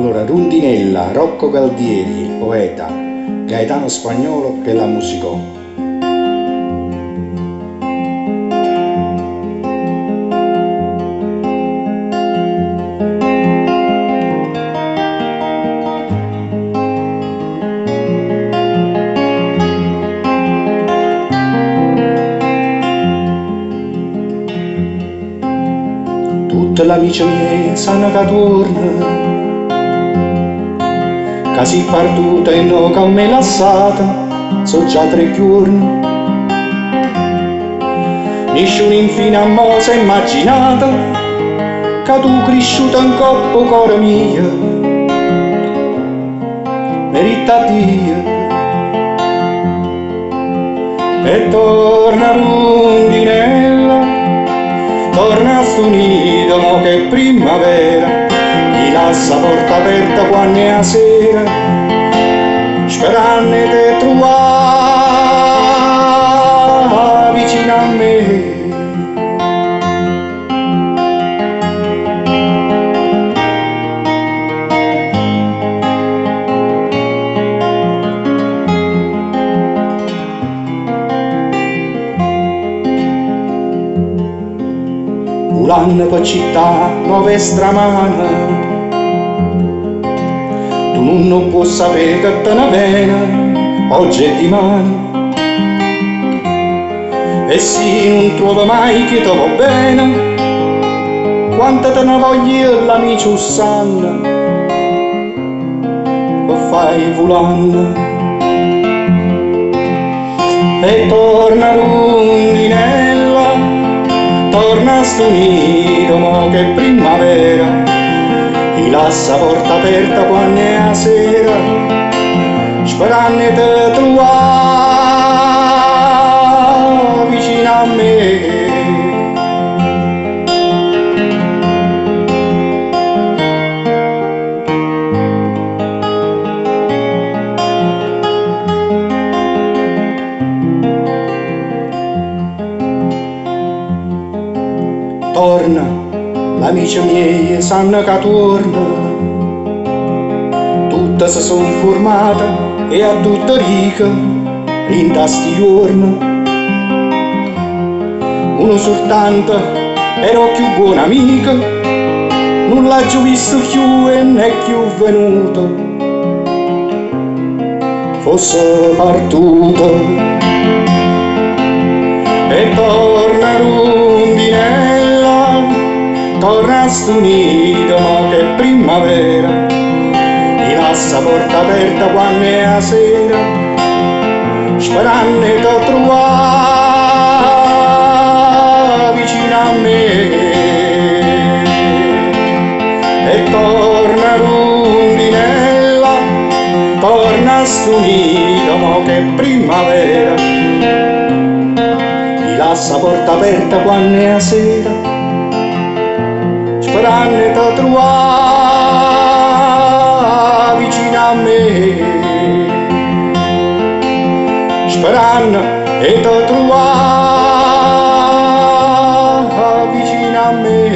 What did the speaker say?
Allora, Rondinella, Rocco Galdieri, il poeta, Gaetano Spagnolo che la musicò. Tutte le amiche mie sanno che torna, che si è perduta e non che me lassata, so già 3 giorni. Nessuno infine a mo' si è immaginata che tu cresciuta in coppo cuore mia, merita Dio. E torna Rondinella, torna a sto nido, mo che è primavera, gli lascia porta aperta quando è la sera, sperando di trovare vicino a me. Volando per città nuove stramane, tu non puoi sapere che te ne viene oggi e dimani. E se non trovi mai che ti va bene, quanto te ne voglio l'amico sanno, che fai volando. E torna Rondinella, torna a sto nido, mo che è primavera, gli lascia porta aperta quando è la sera, sperando di trovare vicino a me. Torna, l'amici miei sanno che torna, tutte si sono formate e a tutte ricche in tasti giorni. Uno soltanto era più buon amico, non l'ha più visto più e non è più venuto, fosse partuto. E torna Rondinella, torna a sto nido, mo che è primavera, gli lascia porta aperta quando è la sera, sperando di trovare vicino a me. E torna Rondinella, torna a sto nido, mo che è primavera, gli lascia porta aperta quando è la sera, sperando di trovare vicino a me, sperando di trovare vicino a me.